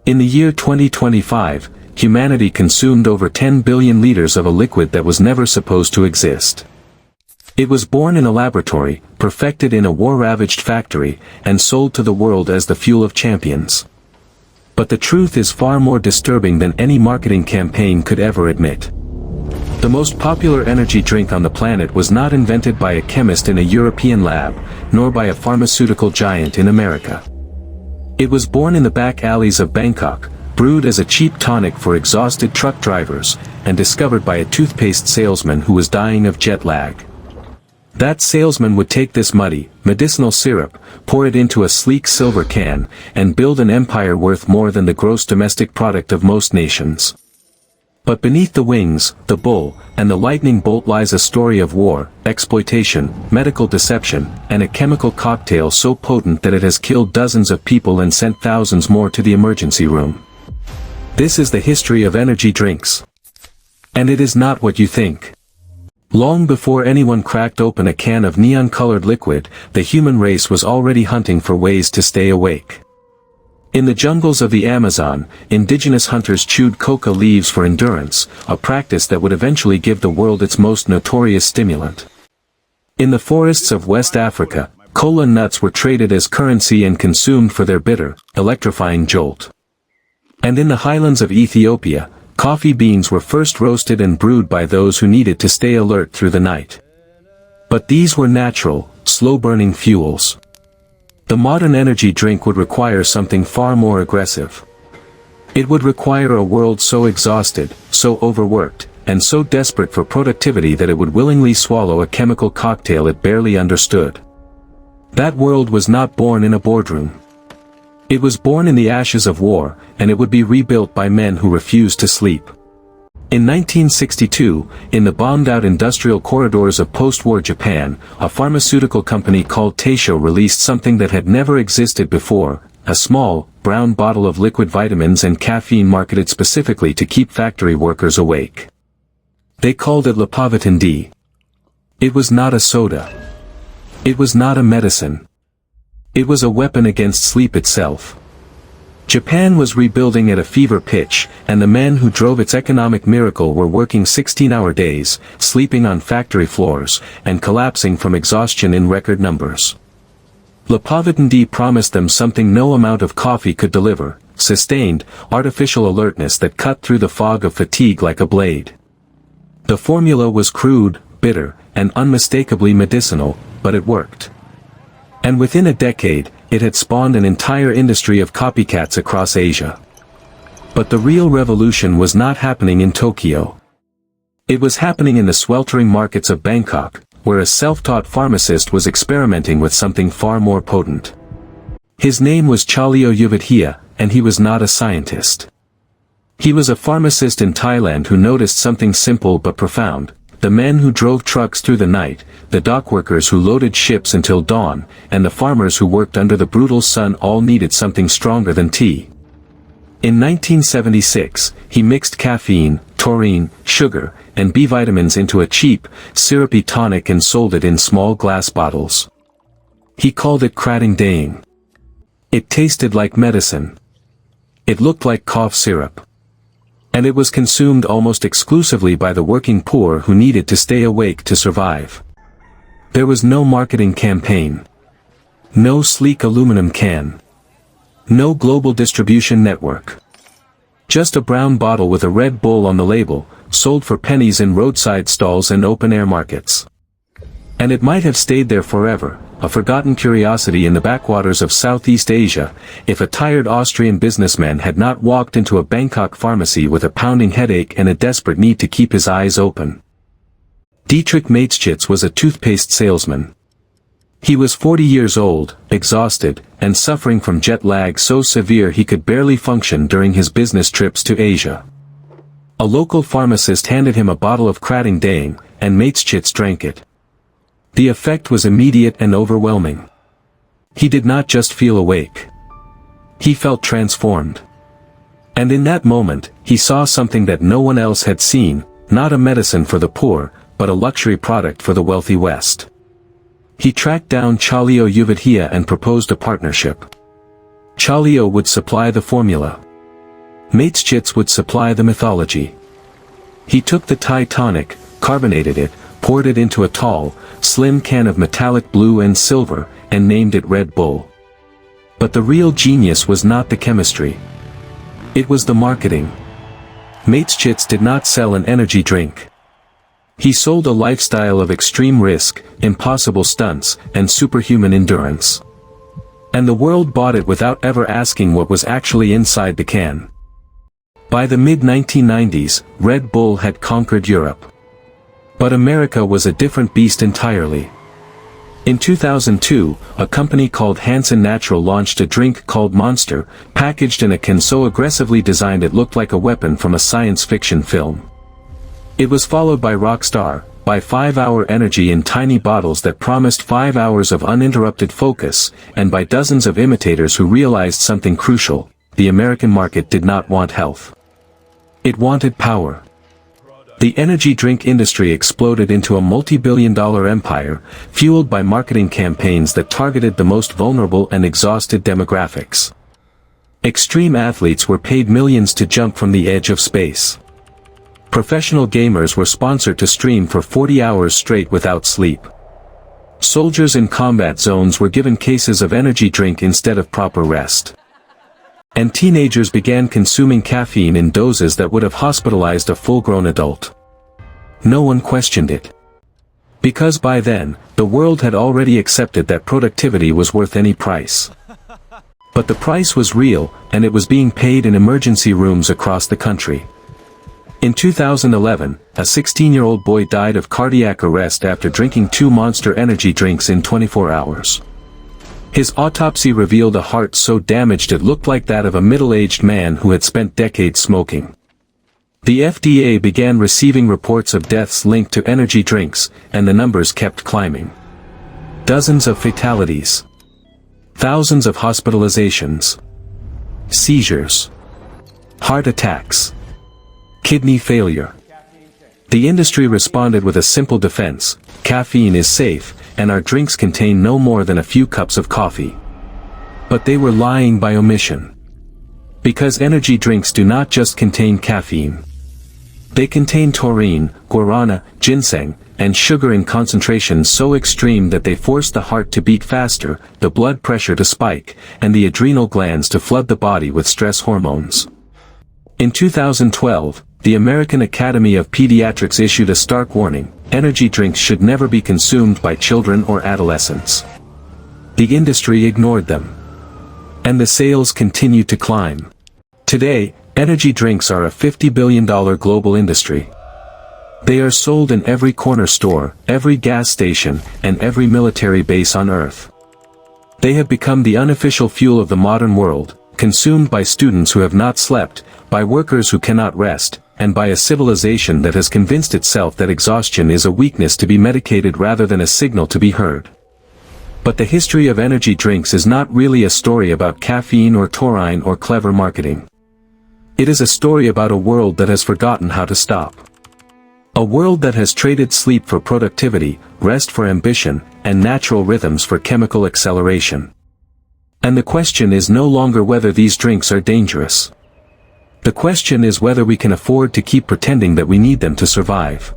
In the year 2025, humanity consumed over 10 billion liters of a liquid that was never supposed to exist. It was born in a laboratory, perfected in a war-ravaged factory, and sold to the world as the fuel of champions. But the truth is far more disturbing than any marketing campaign could ever admit. The most popular energy drink on the planet was not invented by a chemist in a European lab, nor by a pharmaceutical giant in America. It was born in the back alleys of Bangkok, brewed as a cheap tonic for exhausted truck drivers, and discovered by a toothpaste salesman who was dying of jet lag. That salesman would take this muddy, medicinal syrup, pour it into a sleek silver can, and build an empire worth more than the gross domestic product of most nations. But beneath the wings, the bull, and the lightning bolt lies a story of war, exploitation, medical deception, and a chemical cocktail so potent that it has killed dozens of people and sent thousands more to the emergency room. This is the history of energy drinks. And it is not what you think. Long before anyone cracked open a can of neon-colored liquid, the human race was already hunting for ways to stay awake. In the jungles of the Amazon, indigenous hunters chewed coca leaves for endurance, a practice that would eventually give the world its most notorious stimulant. In the forests of West Africa, cola nuts were traded as currency and consumed for their bitter, electrifying jolt. And in the highlands of Ethiopia, coffee beans were first roasted and brewed by those who needed to stay alert through the night. But these were natural, slow-burning fuels. The modern energy drink would require something far more aggressive. It would require a world so exhausted, so overworked, and so desperate for productivity that it would willingly swallow a chemical cocktail it barely understood. That world was not born in a boardroom. It was born in the ashes of war, and it would be rebuilt by men who refused to sleep. In 1962, in the bombed-out industrial corridors of post-war Japan, a pharmaceutical company called Taisho released something that had never existed before, a small, brown bottle of liquid vitamins and caffeine marketed specifically to keep factory workers awake. They called it Lipovitan D. It was not a soda. It was not a medicine. It was a weapon against sleep itself. Japan was rebuilding at a fever pitch, and the men who drove its economic miracle were working 16-hour days, sleeping on factory floors, and collapsing from exhaustion in record numbers. Lipovitan D promised them something no amount of coffee could deliver, sustained, artificial alertness that cut through the fog of fatigue like a blade. The formula was crude, bitter, and unmistakably medicinal, but it worked. And within a decade, it had spawned an entire industry of copycats across Asia. But the real revolution was not happening in Tokyo. It was happening in the sweltering markets of Bangkok, where a self-taught pharmacist was experimenting with something far more potent. His name was Chaleo Yuvithia, and he was not a scientist. He was a pharmacist in Thailand who noticed something simple but profound. The men who drove trucks through the night, the dockworkers who loaded ships until dawn, and the farmers who worked under the brutal sun all needed something stronger than tea. In 1976, he mixed caffeine, taurine, sugar, and B vitamins into a cheap, syrupy tonic and sold it in small glass bottles. He called it Krating Daeng. It tasted like medicine. It looked like cough syrup. And it was consumed almost exclusively by the working poor who needed to stay awake to survive. There was no marketing campaign. No sleek aluminum can. No global distribution network. Just a brown bottle with a red bull on the label, sold for pennies in roadside stalls and open-air markets. And it might have stayed there forever, a forgotten curiosity in the backwaters of Southeast Asia, if a tired Austrian businessman had not walked into a Bangkok pharmacy with a pounding headache and a desperate need to keep his eyes open. Dietrich Mateschitz was a toothpaste salesman. He was 40 years old, exhausted, and suffering from jet lag so severe he could barely function during his business trips to Asia. A local pharmacist handed him a bottle of Krating Daeng, and Mateschitz drank it. The effect was immediate and overwhelming. He did not just feel awake. He felt transformed. And in that moment, he saw something that no one else had seen, not a medicine for the poor, but a luxury product for the wealthy West. He tracked down Chaleo Yuvithia and proposed a partnership. Chaleo would supply the formula. Mateschitz would supply the mythology. He took the Thai tonic, carbonated it, poured it into a tall, slim can of metallic blue and silver, and named it Red Bull. But the real genius was not the chemistry. It was the marketing. Mateschitz did not sell an energy drink. He sold a lifestyle of extreme risk, impossible stunts, and superhuman endurance. And the world bought it without ever asking what was actually inside the can. By the mid-1990s, Red Bull had conquered Europe. But America was a different beast entirely. In 2002, a company called Hansen Natural launched a drink called Monster, packaged in a can so aggressively designed it looked like a weapon from a science fiction film. It was followed by Rockstar, by 5-Hour Energy in tiny bottles that promised 5 hours of uninterrupted focus, and by dozens of imitators who realized something crucial: the American market did not want health. It wanted power. The energy drink industry exploded into a multi-billion-dollar empire, fueled by marketing campaigns that targeted the most vulnerable and exhausted demographics. Extreme athletes were paid millions to jump from the edge of space. Professional gamers were sponsored to stream for 40 hours straight without sleep. Soldiers in combat zones were given cases of energy drink instead of proper rest. And teenagers began consuming caffeine in doses that would have hospitalized a full-grown adult. No one questioned it. Because by then, the world had already accepted that productivity was worth any price. But the price was real, and it was being paid in emergency rooms across the country. In 2011, a 16-year-old boy died of cardiac arrest after drinking 2 Monster energy drinks in 24 hours. His autopsy revealed a heart so damaged it looked like that of a middle-aged man who had spent decades smoking. The FDA began receiving reports of deaths linked to energy drinks, and the numbers kept climbing. Dozens of fatalities. Thousands of hospitalizations. Seizures. Heart attacks. Kidney failure. The industry responded with a simple defense: caffeine is safe, and our drinks contain no more than a few cups of coffee. But they were lying by omission. Because energy drinks do not just contain caffeine. They contain taurine, guarana, ginseng, and sugar in concentrations so extreme that they force the heart to beat faster, the blood pressure to spike, and the adrenal glands to flood the body with stress hormones. In 2012, the American Academy of Pediatrics issued a stark warning: energy drinks should never be consumed by children or adolescents. The industry ignored them. And the sales continued to climb. Today, energy drinks are a $50 billion global industry. They are sold in every corner store, every gas station, and every military base on Earth. They have become the unofficial fuel of the modern world, consumed by students who have not slept, by workers who cannot rest, and by a civilization that has convinced itself that exhaustion is a weakness to be medicated rather than a signal to be heard. But the history of energy drinks is not really a story about caffeine or taurine or clever marketing. It is a story about a world that has forgotten how to stop. A world that has traded sleep for productivity, rest for ambition, and natural rhythms for chemical acceleration. And the question is no longer whether these drinks are dangerous. The question is whether we can afford to keep pretending that we need them to survive.